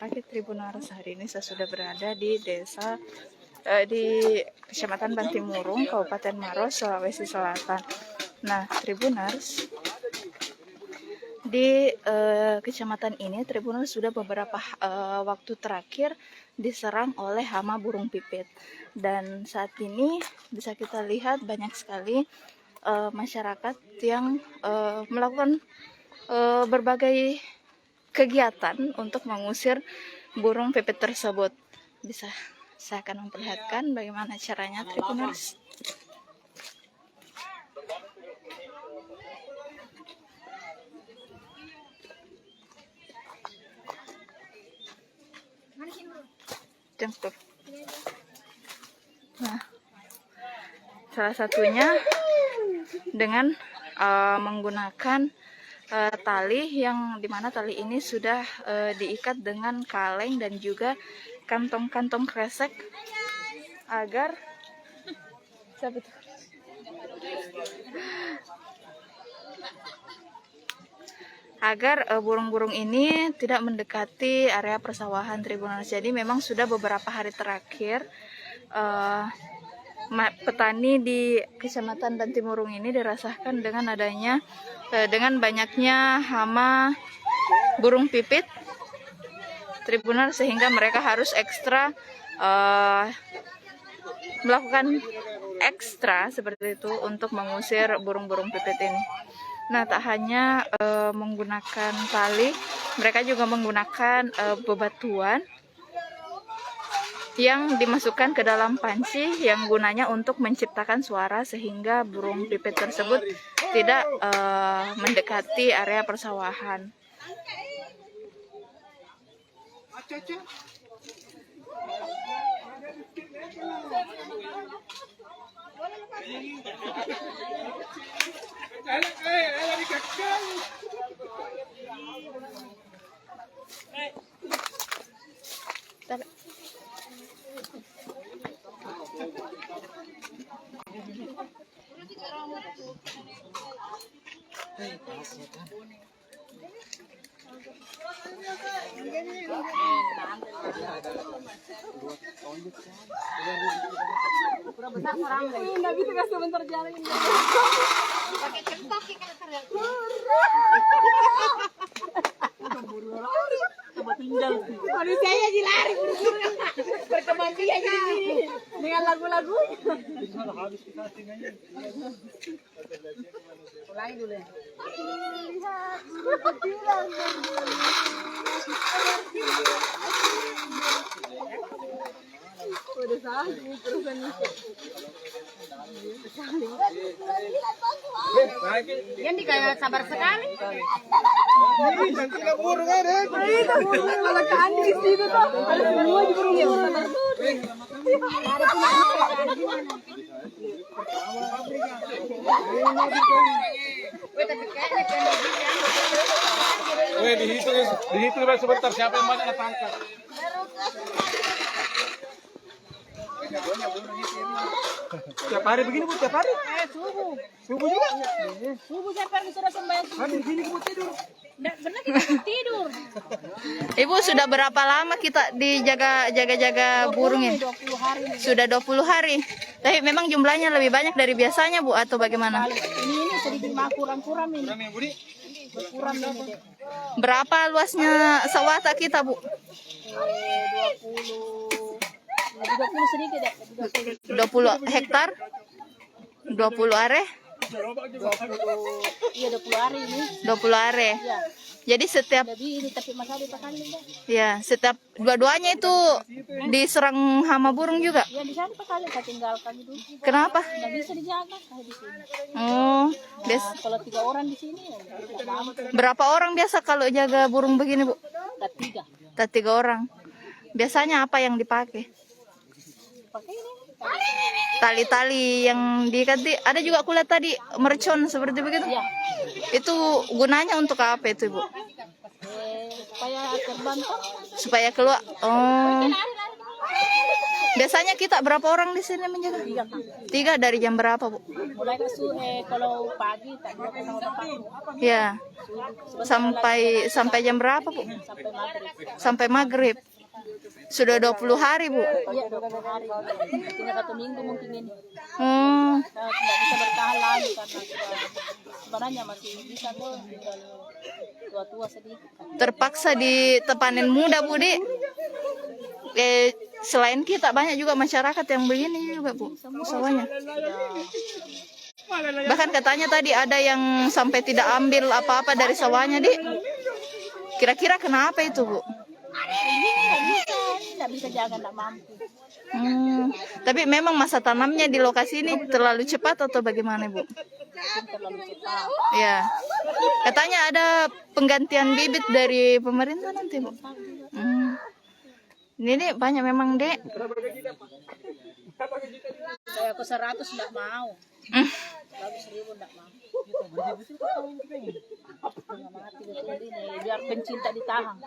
pagi Tribuners. Hari ini saya sudah berada di desa di Kecamatan Bantimurung, Kabupaten Maros, Sulawesi Selatan. Nah, Tribuners, di kecamatan ini Tribuners sudah beberapa waktu terakhir diserang oleh hama burung pipit, dan saat ini bisa kita lihat banyak sekali masyarakat yang melakukan berbagai kegiatan untuk mengusir burung pipit tersebut. Bisa saya akan memperlihatkan bagaimana caranya, Tribuners. Nah, salah satunya dengan menggunakan tali, yang dimana tali ini sudah diikat dengan kaleng dan juga kantong-kantong kresek agar burung-burung ini tidak mendekati area persawahan, Tribuners. Jadi memang sudah beberapa hari terakhir petani di Kecamatan Bantimurung ini dirasakan dengan adanya dengan banyaknya hama burung pipit, Tribuners, sehingga mereka harus ekstra melakukan ekstra seperti itu untuk mengusir burung-burung pipit ini. Nah, tak hanya menggunakan tali, mereka juga menggunakan bebatuan yang dimasukkan ke dalam panci yang gunanya untuk menciptakan suara sehingga burung pipit tersebut tidak mendekati area persawahan. Nggak bisa kasih sebentar jalan ini. Pakai cetok kita terlihat. Manusianya lari buru-buru. Berkembang biak gini dengan lagu-lagu. Ulangi dulu ya. Udah sakit terusan itu. Yang kayak sabar sekali. Burung ada. Malah kan di situ tuh. Ada semua di burung-burung. Weh, dihitung sebentar siapa yang banyak tangkap. Tiap hari begini, Bu, tiap hari? Subuh. Subuh juga? Subuh tiap hari sudah sembahyang. Kan di sini kamu tidur. Benar kita tidur. Ibu, sudah berapa lama kita jaga burung ini? 20 hari. Sudah 20 hari. Tapi memang jumlahnya lebih banyak dari biasanya, Bu, atau bagaimana? Ini sedikit mah kurang-kurang ini. Kurang ya, Budi? Kurang ini deh. Berapa luasnya sawah kita, Bu? 20 sedikit deh. 20 hektar? 20 are? 20 hari ini. 20 are. Iya. Jadi setiap Lebih ini tapi masa dipakai deh. ya, setiap dua-duanya itu diserang hama burung juga. Ya di sana pakai kita tinggalkan itu. Kenapa? Nggak bisa dijaga kayak di sini. Oh, Nah, kalau 3 orang di sini ya tidak mampu. berapa orang biasa kalau jaga burung begini, Bu? Tak 3. Tak 3 orang. Biasanya apa yang dipakai? Pakai ini. Tali-tali yang diikat, ada juga kulihat tadi mercon seperti begitu. Iya. Itu gunanya untuk apa itu, Bu? Supaya terbang. Supaya keluar. Oh. Biasanya kita berapa orang di sini menjaga? 3 dari jam berapa, Bu? Mulai ke kalau pagi tadi sama bapak Ya. Sampai jam berapa, Bu? sampai maghrib. Sampai maghrib. Sudah 20 hari, Bu. Iya 20 hari. Tinggal 1 minggu mungkin ini. Tidak bisa bertahan lagi karena sebenarnya masih bisa tuh tinggal tua-tua sedikit. Terpaksa ditepanin muda, Bu, Di. Selain kita banyak juga masyarakat yang begini juga, Bu, sawahnya. Bahkan katanya tadi ada yang sampai tidak ambil apa-apa dari sawahnya, Di. Kira-kira kenapa itu, Bu? Tidak bisa jaga, tidak mampu. Tapi memang masa tanamnya di lokasi ini terlalu cepat atau bagaimana, Bu? Terlalu cepat. Ya. Katanya ada penggantian bibit dari pemerintah nanti, Bu. Ini Dek, banyak memang, Dek. Saya ke 100 tidak mau. 100.000 tidak mau. Mati betul ini biar pencinta ditahan.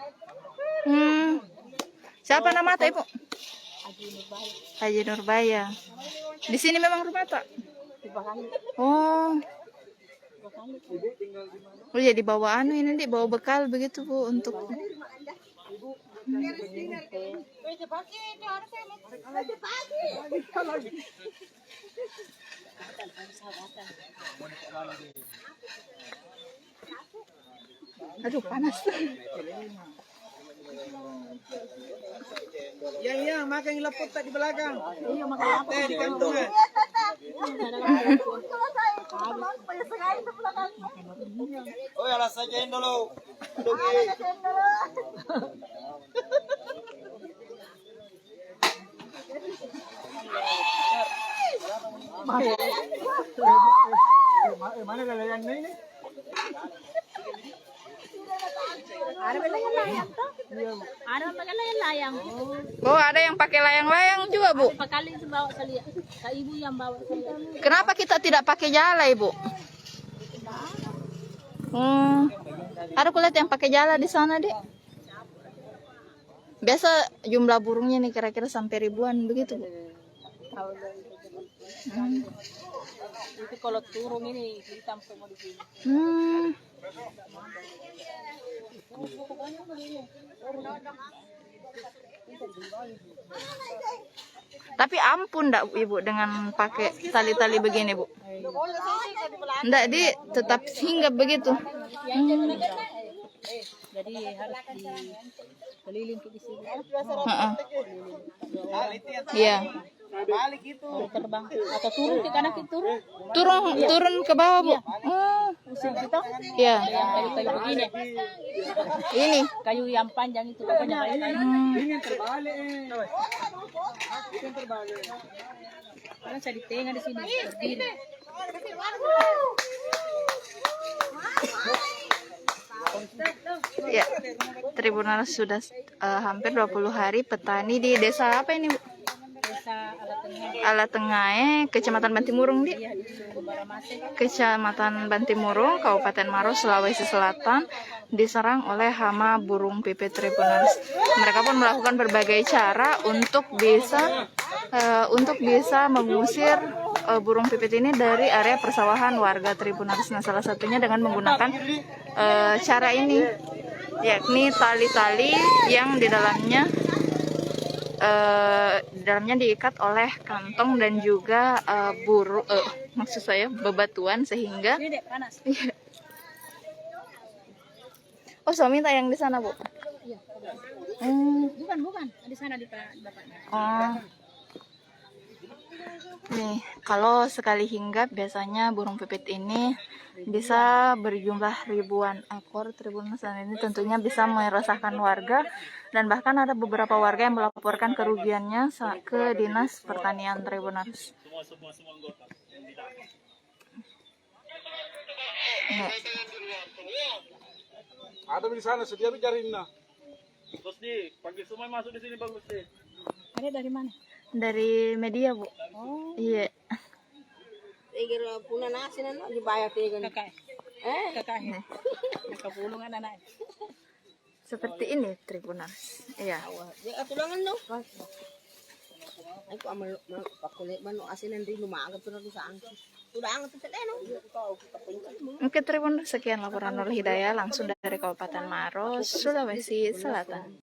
Siapa nama Teh, Bu? Haji Nurbaya. Haji Nurbaya. Di sini memang rumah tak? Di Bakali. Oh. Bakali. Oh ya, dibawa ini Dek, bawa bekal begitu, Bu, untuk aduh panas. Yang makan lepot tak di belakang. Iya makan apa? Di kantong. Oh ya lah sajain dulu. Mana lalayan ini? Ada layang tuh. Ada pakai layang. Oh, ada yang pakai layang-layang juga, Bu. Pakali itu bawa saya. Kak ibu yang bawa saya. Kenapa kita tidak pakai jala, Ibu? Ada kulit yang pakai jala di sana, Dek. Biasa jumlah burungnya nih kira-kira sampai ribuan begitu, Bu. Itu kalau turun ini hitam semua di sini. Tapi ampun enggak, Ibu, dengan pakai tali-tali begini, Bu? Enggak, Di, tetap hinggap begitu. Jadi harus dikeliling ke di sini. Iya. Balik itu. Terbang atau turun ke kanan ke turun. Turun ke bawah, Bu. Musim kita Iya. yang kayu-kayu begini. Ini. Kayu yang panjang itu pokoknya kayu. Ini terbalik. Ini terbalik. Karena saya di tengah di sini berdiri. Ya, Tribunal sudah hampir 20 hari petani di desa apa ini, Bu? Desa Alatengah. Alatengah, Kecamatan Bantimurung, Di. Iya di Baramase. Kecamatan Bantimurung, Kabupaten Maros, Sulawesi Selatan, diserang oleh hama burung pipit tribunalis. Mereka pun melakukan berbagai cara untuk bisa mengusir burung pipit ini dari area persawahan warga tribunalis. Nah, salah satunya dengan menggunakan cara ini, yakni tali-tali yang di dalamnya diikat oleh kantong dan juga maksud saya bebatuan sehingga Ini dek panas. Oh, suami tak yang di sana, Bu? Iya. Bukan. Di sana di bapaknya. Oh. Nih, kalau sekali hinggap biasanya burung pipit ini bisa berjumlah ribuan ekor Tribunus, dan ini tentunya bisa meresahkan warga, dan bahkan ada beberapa warga yang melaporkan kerugiannya ke Dinas Pertanian Tribunus. Ada di sana sedia bicarin nah. Terus di pagi semua masuk di sini bagus deh. Ada dari mana? Dari media, Bu. Oh. Iya. Punan asin dibayar kakak. Kakak. Kapulungan anak. Seperti ini Tribunus. Iya. Tulangan dong. Aku amal pakulit man asinan din lumagat na sa angkin. Sudah angat sa leno. Oke, Tribun, sekian laporan Nur Hidayah langsung dari Kabupaten Maros, Sulawesi Selatan.